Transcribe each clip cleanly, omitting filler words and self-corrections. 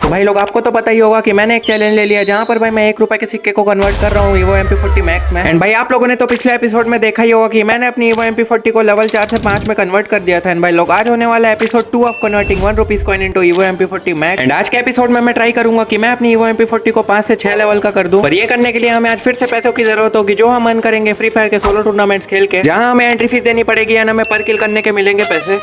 तो भाई लोग आपको तो पता ही होगा कि मैंने एक चैलेंज ले लिया जहाँ पर भाई मैं 1 रुपए के सिक्के को कन्वर्ट कर रहा हूँ Evo MP40 Max में। एंड भाई आप लोगों ने तो पिछले एपिसोड में देखा ही होगा कि मैंने अपनी Evo MP40 को लेवल 4 से 5 में कन्वर्ट कर दिया था। एंड भाई लोग आज होने वाला episode 2 of converting 1 rupees coin into Evo MP40 Max। And आज के एपिसोड में मैं ट्राई करूंगा कि मैं अपनी Evo MP40 को 5 से 6 लेवल का कर दूं। पर ये करने के लिए हमें आज फिर से पैसों की जरूरत होगी जो हम अर्न करेंगे फ्री फायर के सोलो टूर्नामेंट्स खेल के, जहाँ हमें एंट्री फीस देनी पड़ेगी एंड हमें पर किल करने के मिलेंगे पैसे।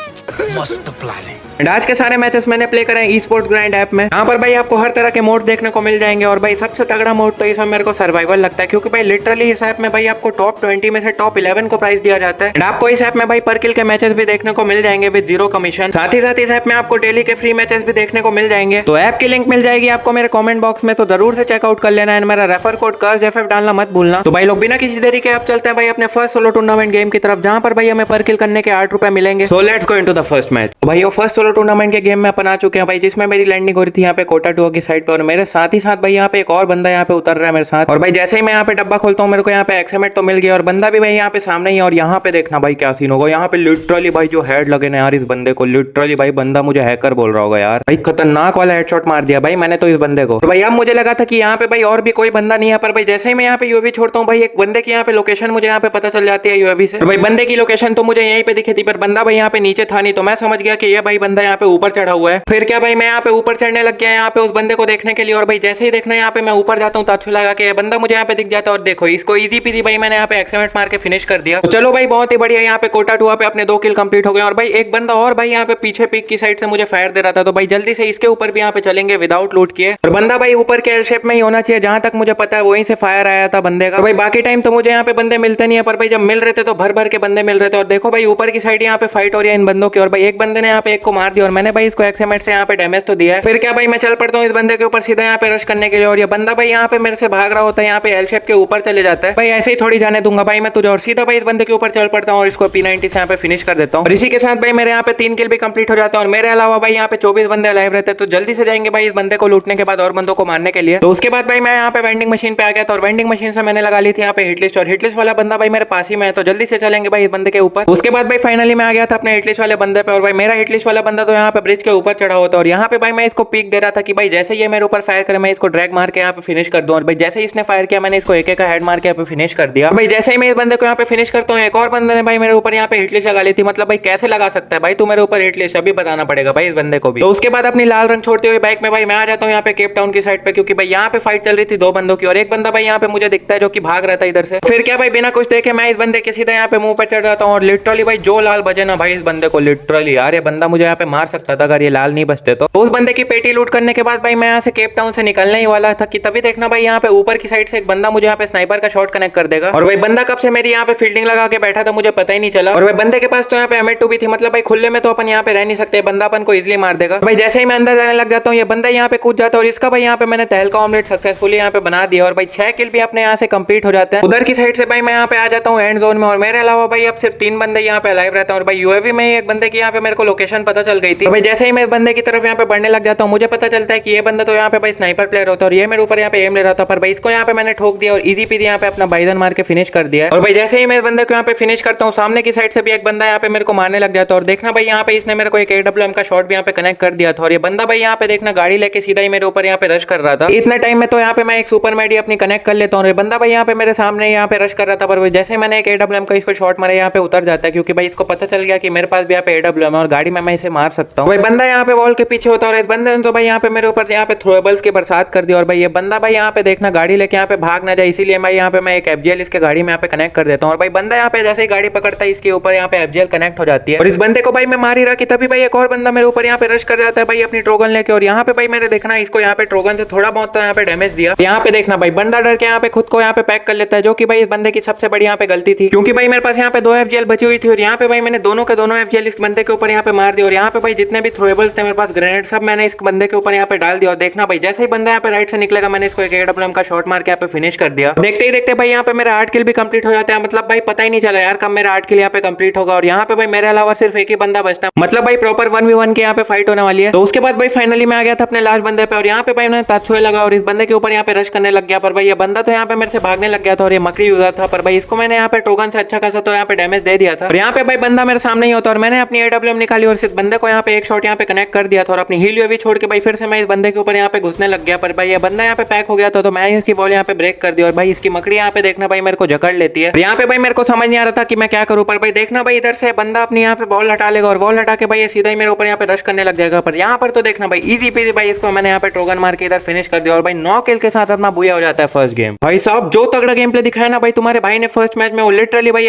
मस्त प्लान है। एंड आज के सारे मैचेस मैंने प्ले करे ई स्पोर्ट्स ग्राइंड ऐप में। यहाँ पर भाई आपको हर तरह के मोड देखने को मिल जाएंगे और भाई सबसे तगड़ा मोड तो इसमें मेरे को सर्वाइवल लगता है, क्योंकि भाई लिटरली इस ऐप में भाई आपको टॉप 20 में से टॉप 11 को प्राइस दिया जाता है। एंड आपको इस ऐप में भाई पर किल के मैचेस भी देखने को मिल जाएंगे विद 0 कमीशन। साथ ही साथ इस ऐप में आपको डेली के फ्री मैचेस भी देखने को मिल जाएंगे। तो ऐप की लिंक मिल जाएगी आपको मेरे कॉमेंट बॉक्स में, तो जरूर से चेकआउट कर लेना। एंड मेरा रेफर कोड कर्जFF डालना मत भूलना। तो भाई लोग बिना किसी देरी के आप चलते हैं भाई अपने फर्स्ट सोलो टूर्नामेंट गेम की तरफ, जहाँ पर भाई हमें पर किल करने के 8 रुपए मिलेंगे। So let's go into the first match. भाई वो फर्स्ट सोलो टूर्नामेंट के गेम में अपन आ चुके हैं भाई, जिसमें मेरी लैंडिंग हो रही थी यहाँ पे कोटा 2 की साइड पे, और मेरे साथ ही साथ भाई यहाँ पे एक और बंदा यहाँ पे उतर रहा है मेरे साथ। और भाई जैसे ही मैं यहाँ पे डब्बा खोलता हूँ मेरे को यहाँ पे एक्सएमएट तो मिल गया और बंदा भी भाई यहाँ पे सामने ही। और यहाँ पे देखना भाई क्या सीन होगा, यहाँ पे लिटरली भाई जो हेड लगे ना यार इस बंदे को, लिटरली भाई बंदा मुझे हैकर बोल रहा होगा यार। भाई खतरनाक वाला हेडशॉट मार दिया भाई मैंने तो इस बंदे को। तो भाई अब मुझे लगा था कि यहाँ पे भाई और भी कोई बंदा नहीं है, पर भाई जैसे ही मैं यहाँ पे यूएवी छोड़ता हूँ भाई एक बंदे की यहाँ पे लोकेशन मुझे यहाँ पे पता चल जाती है यूएवी से। तो भाई बंदे की लोकेशन तो मुझे यहीं पे दिखी थी, पर बंदा भाई यहाँ पे नीचे था नहीं, तो मैं समझ गया कि ये भाई बंदा यहाँ पे ऊपर चढ़ा हुआ है। फिर क्या भाई मैं यहाँ पे ऊपर चढ़ने लग गया यहाँ पे उस बंदे को देखने के लिए। और भाई जैसे ही देखना यहाँ पे मैं ऊपर जाता हूँ तो अच्छा लगा कि बंदा मुझे यहाँ पे दिख जाता है। और देखो इसको इजी पीजी भाई मैंने यहाँ पे एक्सएमएट मार के फिनिश कर दिया। तो चलो भाई बहुत ही बढ़िया, यहाँ पे कोटा 2 पे अपने 2 किल कंप्लीट हो गए। और भाई एक बंदा और भाई यहाँ पे पीछे पीक की साइड से मुझे फायर दे रहा था, तो भाई जल्दी से इसके ऊपर भी यहाँ पे चलेंगे विदाउट लूट किए। और बंदा भाई ऊपर के एल शेप में ही होना चाहिए जहां तक मुझे पता है, वहीं से फायर आया था बंदे का। भाई बाकी टाइम तो मुझे यहाँ पे बंदे मिलते नहीं है, पर भाई जब मिल रहे थे तो भर भर के बंदे मिल रहे थे। और देखो भाई ऊपर की साइड यहाँ पे फाइट हो रही है इन बंदों की, और भाई एक बंदे ने यहाँ पे एक को मार दिया और मैंने भाई इसको एक्सएमएट से यहाँ पे डैमेज तो दिया है। फिर क्या भाई मैं चल पड़ता हूँ इस बंदे के ऊपर सीधा यहाँ पे रश करने के लिए, और ये बंदा भाई यहाँ पे मेरे से भाग रहा होता है, यहाँ पे एल शेप के ऊपर चले जाता है। भाई ऐसे ही थोड़ी जाने दूंगा भाई मैं तुझे, और सीधा भाई इस बंदे के ऊपर चल पड़ता हूँ और इसको P90 से यहाँ पे फिनिश कर देता हूँ। और इसी के साथ भाई मेरे यहाँ पे 3 किल भी कंप्लीट हो जाता है। और मेरे अलावा भाई यहाँ पे 24 बंदे लाइव रहते हैं, तो जल्दी से जाएंगे भाई इस बंदे को लूटने के बाद और बंदों को मारने के लिए। तो उसके बाद भाई मैं यहाँ पे वेंडिंग मशीन पे आ गया था, और वेंडिंग मशीन से मैंने लगा ली थी यहाँ पे हिटलिस्ट, और हिटलिस्ट वाला बंदा भाई मेरे पास ही में है, तो जल्दी से चलेंगे भाई इस बंदे के ऊपर। उसके बाद भाई फाइनली मैं आ गया था अपने हिटलिस्ट वाले बंदे पे, और भाई मेरा हिटलिस्ट वाला बंदा तो यहाँ पे ब्रिज के ऊपर चढ़ा होता है। और यहाँ पे भाई मैं इसको पीक दे रहा था कि भाई जैसे ये मेरे ऊपर फायर करे मैं इसको ड्रैग मार के यहाँ पे फिनिश कर दूं। और भाई जैसे इसने फायर किया मैंने इसको एक का हेड मार के यहाँ पे फिनिश कर दिया। भाई जैसे ही मैं इस बंदे को यहाँ पे फिनिश करता हूँ, एक और बंदे ने भाई मेरे ऊपर यहाँ पे हिटलिस्ट लगा ली थी। मतलब भाई कैसे लगा सकता है भाई तू मेरे ऊपर हिटलिस्ट, अभी बताना पड़ेगा भाई इस बंदे को भी। तो उसके बाद अपनी लाल रंग छोड़ते हुए बाइक में भाई मैं आ जाता हूँ यहाँ पे केप टाउन की साइड पे, क्योंकि भाई यहाँ पे फाइट चल रही थी 2 बंदों की, और एक बंदा भाई यहाँ पे मुझे दिखता है जो कि भाग रहा था इधर से। फिर क्या भाई बिना कुछ देखे मैं इस बंदे के सीधा यहाँ पे मुंह पे चढ़ जाता हूँ, और लिटरली भाई जो लाल बजे ना भाई इस बंदे को, लिटरली यार ये बंदा मुझे यहाँ पे मार सकता था अगर ये लाल नहीं बचते। तो उस बंदे की पेटी लूट करने के बाद भाई मैं यहाँ से केप टाउन से निकलने ही वाला था कि तभी देखना भाई यहाँ पे ऊपर की साइड से एक बंदा मुझे यहाँ पे स्नाइपर का शॉट कनेक्ट कर देगा। और भाई बंदा कब से मेरी यहाँ पे फील्डिंग लगा के बैठा था मुझे पता ही नहीं चला। और भाई बंदे के पास तो यहाँ पे M2 भी थी, मतलब भाई खुले में तो अपन यहाँ पे रह नहीं सकते, बंदा अपन को इजिली मार देगा। भाई जैसे ही मैं अंदर जाने लग जाता हूँ ये बंदा यहाँ पे कूद जाता है, और इसका भाई यहाँ पे मैंने तहलका ऑमलेट सक्सेसफुली यहाँ पे बना दिया। और भाई 6 किल भी अपने यहाँ से कंप्लीट हो जाते हैं। उधर की साइड से भाई मैं यहाँ पे आ जाता हूँ एंड जोन में, और मेरे अलावा भाई अब सिर्फ 3 बंदे यहाँ पे अलाइव रहते हैं। और भाई यूएवी में एक बंदे की यहाँ पे मेरे को लोकेशन पता चल गई थी। भाई जैसे ही मैं बंदे की तरफ यहाँ पे बढ़ने लग जाता हूँ मुझे पता चलता है कि ये बंदा तो यहाँ पे भाई स्नाइपर प्लेयर होता है, और ये मेरे ऊपर यहाँ पे एम ले रहा था, पर भाई इसको यहाँ पे मैंने ठोक दिया और इजी पीजी यहाँ पे अपना बाइजन मार के फिनिश कर दिया। और भाई जैसे ही मैं बंदे को यहाँ पे फिनिश करता हूँ सामने की साइड से भी एक बंदा यहाँ पे मेरे को मारने लग जाता है। और देखना भाई यहाँ पे इसने मेरे को एक AWM का शॉट भी यहाँ पे कनेक्ट कर दिया था, और ये बंदा भाई यहाँ पे देखना गाड़ी लेके सीधा ही मेरे ऊपर यहाँ पे रश कर रहा था। इतने टाइम में तो यहाँ पे मैं एक सुपर मेडी अपनी कनेक्ट कर लेता हूँ, और ये बंदा भाई यहाँ पे मेरे सामने यहाँ पे रश कर रहा था, पर जैसे मैंने एक AWM का इसको शॉट मारा यहाँ पे उतर जाता है, क्योंकि भाई इसको पता चल गया कि मेरे पास भी यहाँ पे AWM है और गाड़ी में मैं इसे मार सकता हूँ। भाई बंदा यहाँ पे वॉल के पीछे होता है, और इस बंदे ने तो भाई यहाँ पे मेरे ऊपर यहाँ पे थ्रोएबल्स की बरसात कर दी। और भाई ये बंदा भाई यहाँ पे देखना गाड़ी लेके यहाँ पे भाग ना जाए, इसीलिए भाई यहाँ पे मैं एक FGL इसके गाड़ी में यहाँ पे कनेक्ट कर देता हूँ। और भाई बंदा यहाँ पे जैसे ही गाड़ी पकड़ता है इसके ऊपर यहाँ पे FGL कनेक्ट हो जाती है, और इस बंदे को भाई मैं मार ही रहा कि तभी भाई एक और बंदा मेरे ऊपर यहाँ पे रश कर जाता है भाई अपनी ट्रोगन लेके। और यहाँ पे भाई मैंने देखना इसको यहाँ पे ट्रोगन से थोड़ा बहुत तो यहाँ पे डैमेज दिया। यहाँ पे देखना भाई बंदा डर के यहाँ पे खुद को यहाँ पे पैक कर लेता है, जो कि भाई इस बंदे की सबसे बड़ी यहाँ पे गलती थी, क्योंकि भाई मेरे पास यहाँ पे 2 FGL बची हुई थी, और यहाँ पे भाई मैंने दोनों के दोनों FGL इस बंदे के ऊपर यहाँ पे मार दिया। और यहाँ पे भाई जितने भी थ्रोएबल्स थे मेरे पास ग्रेनेड सब मैंने इस बंदे के ऊपर यहाँ पे डाल दिया। और देखना भाई जैसे ही बंदा यहाँ पे राइट से निकलेगा मैंने इसको एक AWM का शॉट मार के यहाँ पे फिनिश कर दिया। देखते ही देखते भाई यहाँ पे मेरा 8 किल भी कंप्लीट हो जाता है, मतलब भाई पता ही नहीं चला यार कब मेरा 8 किल यहाँ पे कंप्लीट होगा। और यहाँ पे भाई मेरे अलावा सिर्फ एक ही बंदा बचता है, मतलब भाई प्रॉपर 1v1 के यहाँ पे फाइट होने वाली है। तो उसके बाद भाई फाइनली मैं आ गया था अपने लास्ट बंदे पे, और यहाँ पे भाई मैंने तात्सुए लगा और इस बंदे के ऊपर यहाँ पे रश करने लग गया। पर भाई ये बंदा तो यहाँ पे मेरे से भागने लग गया था, और ये मकड़ी यूजर था, पर भाई इसको मैंने यहाँ पे ट्रोगन से अच्छा खासा तो यहाँ पे डैमेज दे दिया था। और यहाँ पे भाई बंदा मेरे सामने ही होता, और मैंने अपनी AWM निकाली और सिर्फ बंदे बंदे को यहाँ पे एक शॉट यहाँ पे कनेक्ट कर दिया था और अपनी हील यूएवी छोड़ के भाई फिर से मैं इस बंदे के ऊपर यहाँ पे घुसने लग गया। पर भाई ये बंदा यहाँ पे पैक हो गया था तो मैं इसकी बॉल यहाँ पे ब्रेक कर दी और भाई इसकी मकड़ी यहाँ पे देखना भाई मेरे को जकड़ लेती है। यहाँ पे भाई मेरे को समझ नहीं आ रहा था कि मैं क्या करूँ। पर भाई देखना भाई इधर से बंदा अपनी यहाँ पे बॉल हटा लेगा और बॉल हटा के भाई ये सीधा ही मेरे ऊपर यहाँ पे रश करने लग जाएगा। पर यहाँ पर तो देखना भाई इजी पीजी भाई इसको मैंने यहाँ पे ट्रोगन मार के इधर फिनिश कर दिया और भाई 9 किल के साथ अपना बुया हो जाता है फर्स्ट गेम। भाई साहब जो तगड़ा गेम प्ले दिखाया ना भाई तुम्हारे भाई ने फर्स्ट मैच में, वो लिटरली भाई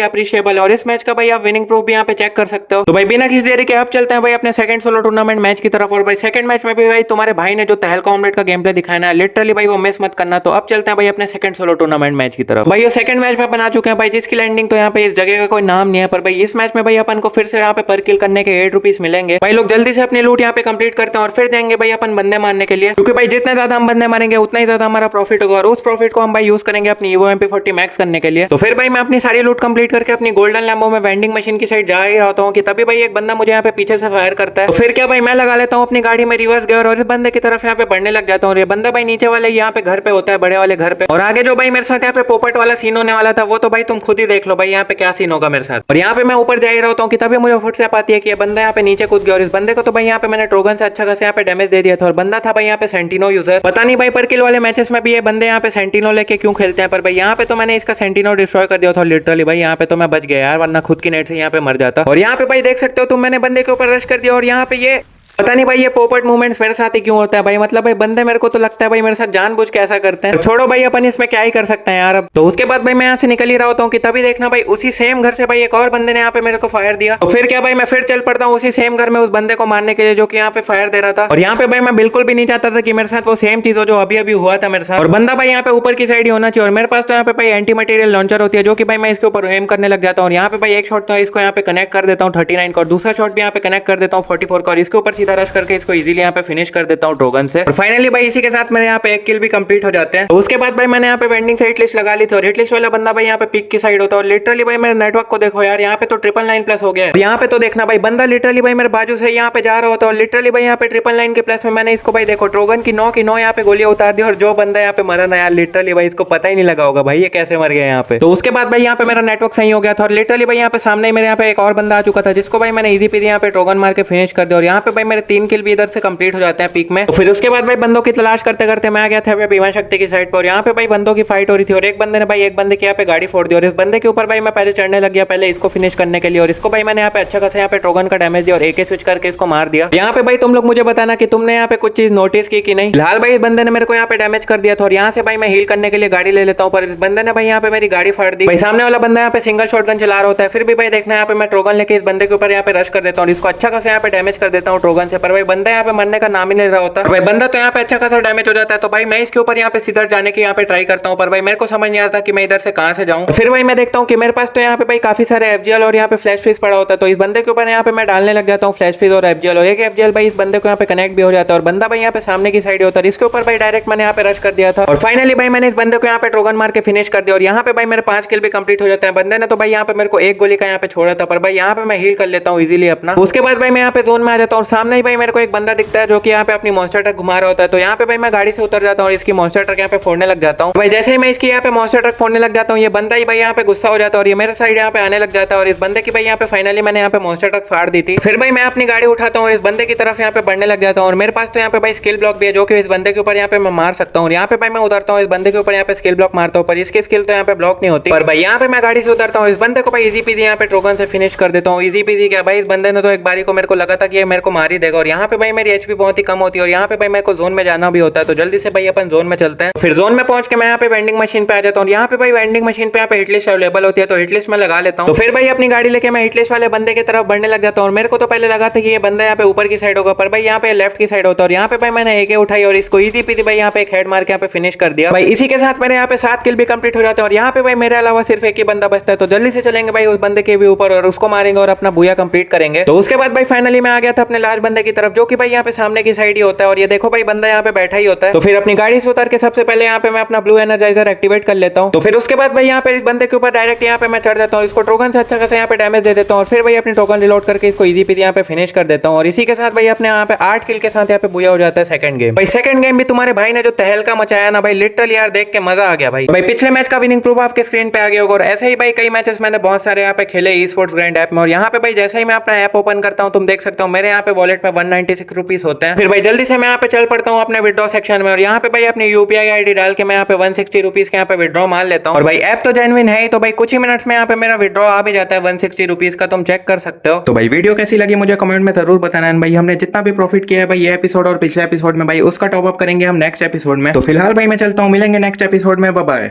अप्रिशिएबल है और इस मैच का भाई आप विनिंग प्रूफ भी यहाँ पे चेक कर सकते हो। तो भाई बिना किसी देरी के अब चलते हैं भाई अपने सेकंड सोलो टूर्नामेंट मैच की तरफ। और भाई सेकंड मैच में भी भाई तुम्हारे भाई ने जो तहलका ऑमलेट का गेम प्ले दिखाया ना लिटरली भाई वो मिस मत करना। तो अब चलते हैं भाई अपने सेकंड सोलो टूर्नामेंट मैच की तरफ। भाई ये सेकंड मैच में बना चुके हैं भाई जिसकी लैंडिंग तो यहाँ पे इस जगह का कोई नाम नहीं है। पर भाई इस मैच में भाई अपन को फिर से यहाँ पे पर किल करने के 8 रुपीज मिलेंगे। भाई लोग जल्दी से अपनी लूट यहाँ पे कंप्लीट करते हैं और फिर देंगे भाई अपन बंदे मारने के लिए, क्योंकि भाई जितने ज्यादा हम बंदे मारेंगे उतना ही ज्यादा हमारा प्रॉफिट होगा और उस प्रॉफिट को हम भाई यूज करेंगे अपनी ईवो MP40 मैक्स करने के लिए। तो फिर भाई मैं अपनी सारी लूट कंप्लीट करके अपनी गोल्डन लैम्बो में वेंडिंग मशीन की साइड जा ही रहता हूँ कि तभी भाई एक बंदा मुझे यहाँ पे पीछे से फायर करता है। तो फिर क्या भाई मैं लगा लेता हूँ अपनी गाड़ी में रिवर्स गियर और इस बंदे की तरफ यहाँ पे बढ़ने लग जाता हूँ। और ये बंदा भाई नीचे वाले यहाँ पे घर पे होता है, बड़े वाले घर पे। और आगे जो भाई मेरे साथ यहाँ पे पोपट वाला सीन होने वाला था वो तो भाई तुम खुद ही देख लो भाई यहाँ पे क्या सीन होगा मेरे साथ। और यहाँ पे मैं ऊपर जा ही रहता हूँ कि तभी मुझे फुट से पाती है कि ये बंदा यहाँ पे नीचे कूद गया और इस बंदे को तो भाई यहाँ पे मैंने ट्रोगन से अच्छा खासा यहाँ पे डैमेज दे दिया था। और बंदा था भाई यहाँ पे सेंटिनो यूजर। पता नहीं भाई पर किल वाले मैचेस में भी ये बंदे यहाँ पे सेंटिनो लेके क्यों खेलते हैं। पर भाई यहाँ पे तो मैंने इसका सेंटिनो डिस्ट्रॉय कर दिया था लिटरली भाई यहाँ पे तो मैं बच गया यार, वरना खुद की नेट से यहाँ पे मर जाता। और यहाँ पे भाई देख सकते हो तुम, मैंने बंदे के ऊपर रश कर दिया और यहाँ पे ये पता नहीं भाई ये पोपट मूवमेंट्स मेरे साथ ही क्यों होता है भाई। मतलब भाई बंदे मेरे को तो लगता है भाई मेरे साथ जानबूझ के ऐसा करते हैं। तो छोड़ो भाई अपन इसमें क्या ही कर सकते हैं यार अब। तो उसके बाद भाई मैं यहाँ से निकल ही रहा होता हूँ कि तभी देखना भाई उसी सेम घर से भाई एक और बंदे ने यहाँ पे मेरे को फायर दिया। तो फिर क्या भाई मैं फिर चल पड़ता हूँ उसी सेम घर में उस बंदे को मारने के लिए जो कि यहाँ पे फायर दे रहा था। और यहाँ पे भाई मैं बिल्कुल भी नहीं चाहता था कि मेरे साथ वो सेम चीज हो जो अभी अभी हुआ था मेरे साथ। और बंदा भाई यहाँ पे ऊपर की साइड ही होना चाहिए और मेरे पास तो यहाँ पे भाई एंटी मटेरियल लॉन्चर होती है जो कि भाई मैं इसके ऊपर एम करने लग जाता हूँ। और यहाँ पे भाई एक शॉट तो इसको यहाँ पे कनेक्ट कर देता हूँ 39 का और दूसरा शॉट भी यहाँ पे कनेक्ट कर देता हूँ 44 का और इसके ऊपर सीधा रश करके इसको इजीली यहाँ पे फिनिश कर देता हूँ ट्रोगन से। और फाइनली भाई इसी के साथ मेरे यहाँ पे एक किल भी कंप्लीट हो जाते हैं। तो उसके बाद भाई मैंने यहाँ पे वेंडिंग से हिट लिस्ट लगा ली थी और हिट लिस्ट वाला बंदा भाई यहाँ पे पिक की साइड होता है। और लिटरली भाई मेरे नेटवर्क को देखो यार, यहाँ पे तो 999+ हो गया है। यहाँ पे तो देखना भाई बंदा लिटरली भाई मेरे बाजू से यहाँ पे जा रहा होता है और लिटरली भाई यहाँ पे 999 के प्लस में मैंने इसको भाई देखो ट्रोगन की 9 की 9 यहाँ पे गोलियां उतार दी। और जो बंदा यहाँ पे मरा ना यार लिटरली भाई इसको पता ही नहीं लगा होगा भाई ये कैसे मर गया यहाँ पे। तो उसके बाद भाई यहाँ पे मेरा नेटवर्क सही हो गया था और लिटरली भाई यहाँ पे सामने मेरे यहाँ पे एक और बंदा आ चुका था जिसको भाई मैंने इजी पीजी यहाँ पे ट्रोगन मार के फिनिश कर दिया। और यहाँ पे भाई मेरे 3 किल भी इधर से कंप्लीट हो जाते हैं पीक में। तो फिर उसके बाद भाई बंदों की तलाश करते करते मैं आ गया था भीमा शक्ति की साइड पर और यहाँ पे भाई बंदों की फाइट हो रही थी और एक बंदे ने भाई एक बंदे की यहाँ पे गाड़ी फोड़ दी और इस बंदे के ऊपर भाई मैं पहले चढ़ने लग गया पहले इसको फिनिश करने के लिए। और इसको भाई मैंने यहाँ पे अच्छा खासा यहाँ पे ट्रोगन का डैमेज दिया और AK स्विच करके इसको मार दिया। यहाँ पे भाई तुम लोग मुझे बताना कि तुमने यहाँ पे कुछ चीज नोटिस की कि नहीं। फिलहाल भाई इस बंदे ने मेरे को यहाँ पे डैमेज कर दिया था और यहाँ से भाई मैं हील करने के लिए गाड़ी ले लेता हूँ पर इस बंदे ने भाई यहाँ पे मेरी गाड़ी फाड़ दी। भाई सामने वाला बंदा यहाँ पे सिंगल शॉटगन चला रहा होता है, फिर भी भाई देखना यहाँ पे मैं ट्रोगन लेके इस बंदे के ऊपर यहाँ पे रश कर देता हूँ, इसको अच्छा खासा यहाँ पे डैमेज कर देता हूँ ट्रोगन से। पर भाई बंदा यहाँ पे मरने का नाम ही नहीं रहा होता। भाई बंदा तो यहाँ पे अच्छा खासा डैमेज हो जाता है। तो भाई मैं इसके ऊपर यहाँ पे सीधा जाने की यहाँ पे ट्राई करता हूँ पर भाई मेरे को समझ नहीं आता कि मैं इधर से कहाँ से जाऊँ। फिर भाई मैं देखता हूँ कि मेरे पास तो यहाँ पे भाई काफी सारे FGL और यहाँ पे फ्लैश फ्रीज पड़ा होता है। तो इस बंदे के ऊपर यहाँ पे मैं डालने लग जाता हूँ फ्लैश फ्रीज और FGL और एक FGL भाई इस बंदे को यहाँ पे कनेक्ट भी हो जाता है और बंदा भाई यहाँ पे सामने की साइड होता है। इसके ऊपर भाई डायरेक्ट मैंने यहाँ पे रश कर दिया था और फाइनली भाई मैंने इस बंदे को यहाँ पे ट्रोगन मार के फिनिश कर दिया। और यहाँ पे भाई मेरे 5 किल भी कंप्लीट हो जाते हैं। बंदे ने तो भाई यहाँ पे मेरे को एक गोली का यहाँ पे छोड़ा था पर भाई यहाँ पे मैं हील कर लेता हूँ इजीली अपना। उसके बाद भाई मैं यहाँ पे जोन में आ जाता हूँ और सामने ही भाई मेरे को एक बंदा दिखता है जो कि यहाँ पे अपनी मॉन्स्टर ट्रक घुमा रहा होता है। तो यहाँ पे भाई मैं गाड़ी से उतर जाता हूँ और इसकी मॉन्स्टर ट्रक यहाँ पे फोड़ने लग जाता हूँ। भाई जैसे ही मैं इसकी यहाँ पे मॉन्स्टर ट्रक फोड़ने लग जाता हूँ ये बंदा ही भाई यहाँ पे गुस्सा हो जाता है और ये मेरे साइड यहाँ पे आने लग जाता है और इस बंदे की भाई यहाँ पे फाइनली मैंने यहाँ पे मॉन्स्टर ट्रक फाड़ दी थी। फिर भाई मैं अपनी गाड़ी उठाता हूँ और इस बंदे की तरफ यहाँ पे बढ़ने लग जाता हूँ और मेरे पास तो यहाँ पे भाई स्किल ब्लॉक भी है जो कि इस बंदे के ऊपर यहाँ पे मैं मार सकता हूँ। यहाँ पे भाई मैं उतरता हूँ इस बंदे के ऊपर यहाँ पे स्किल ब्लॉक मारता हूँ पर इसकी स्किल तो यहाँ पे ब्लॉक नहीं होती। पर भाई यहाँ पे मैं गाड़ी से उतरता हूँ इस बंदे को भाई इजी पीजी यहाँ पे ट्रोगन से फिनिश कर देता हूँ। इजी पीजी क्या भाई इस बंदे ने तो एक बारी को मेरे को लगा था कि ये मेरे को मार ही देगा। और यहाँ पे भाई मेरी HP बहुत ही कम होती है और यहाँ पे भाई मेरे को जोन में जाना भी होता है। तो जल्दी से भाई अपन जोन में चलते हैं। फिर जोन में पहुंच के मैं यहाँ पे वेंडिंग मशीन पे आ जाता हूँ। यहाँ पे भाई वेंडिंग मशीन पे यहाँ पे हिटलिस्ट अवेलेबल होती है तो हिटलिस्ट में लगा लेता हूँ। तो फिर भाई अपनी गाड़ी लेके मैं हिटलिस्ट वाले बंदे की तरफ बढ़ने लग जाता हूँ और मेरे को तो पहले लगा था कि ये बंदा यहाँ पे ऊपर की साइड होगा पर भाई यहाँ पे लेफ्ट की साइड होता है। और यहाँ पे भाई मैंने AK उठाई और इसको इजी पीजी भाई यहाँ पे एक हेड मार के यहाँ पे फिनिश कर दिया। भाई इसी के साथ मेरे यहाँ पे 7 किल भी कंप्लीट हो जाते हैं और यहाँ पे भाई मेरे अलावा सिर्फ एक ही बंदा बचता है। तो जल्दी से चलेंगे भाई उस बंदे के भी ऊपर और उसको मारेंगे और अपना बुया कंप्लीट करेंगे। तो उसके बाद भाई फाइनली मैं आ गया था अपने लास्ट बंदे की तरफ, जो कि भाई यहाँ पे सामने की साइड ही होता है। और ये देखो भाई बंदा यहाँ पे बैठा ही होता है। तो फिर अपनी गाड़ी से उतर के सबसे पहले यहाँ पे मैं अपना ब्लू एनर्जाइजर एक्टिवेट कर लेता हूँ। तो फिर उसके बाद भाई यहाँ पे इस बंदे के ऊपर डायरेक्ट यहाँ पे मैं चढ़ देता हूँ, इसको टोकन से अच्छा खासा यहाँ पे डैमेज दे देता हूँ और फिर भाई अपनी टोकन रिलोड करके इसको इजी पीजी यहाँ पे फिनिश कर देता हूँ। और इसी के साथ भाई अपने यहाँ पे 8 किल के साथ यहाँ पे बुया हो जाता है सेकंड गेम। भाई सेकंड गेम भी तुम्हारे भाई ने जो तहलका मचाया ना भाई, लिटरली यार देख के मजा आ गया भाई। भाई पिछले मैच का विनिंग प्रूफ आपके स्क्रीन पे आ गया होगा और ऐसे ही भाई कई मैचेस मैंने बहुत सारे यहाँ पे खेले ई स्पोर्ट्स ग्राइंड ऐप में। और यहाँ पे भाई जैसे ही मैं अपना ऐप ओपन करता हूँ तुम देख सकते हो मेरे यहाँ पे वॉलेट में 196 रुपीस होते हैं। फिर भाई जल्दी से मैं यहाँ पे चल पड़ता हूँ अपने विड्रॉ सेक्शन में और यहाँ पे भाई अपनी यूपीआई आईडी डाल के मैं यहाँ पे 160 रुपीज के यहाँ पे विड्रॉ मान लेता हूँ। और भाई ऐप तो जेन्युइन है ही, तो भाई कुछ ही मिनट्स में यहाँ पे मेरा विड्रॉ आ भी जाता है 160 रुपीज का, तुम चेक कर सकते हो। तो भाई वीडियो कैसी लगी मुझे कमेंट में जरूर बताना है भाई। हमने जितना भी प्रॉफिट किया है भाई ये एपिसोड और पिछले एपिसोड में भाई उसका टॉप अप करेंगे हम नेक्स्ट एपिसोड में। तो फिलहाल भाई मैं चलता हूँ, मिलेंगे नेक्स्ट एपिसोड में, बाय बाय।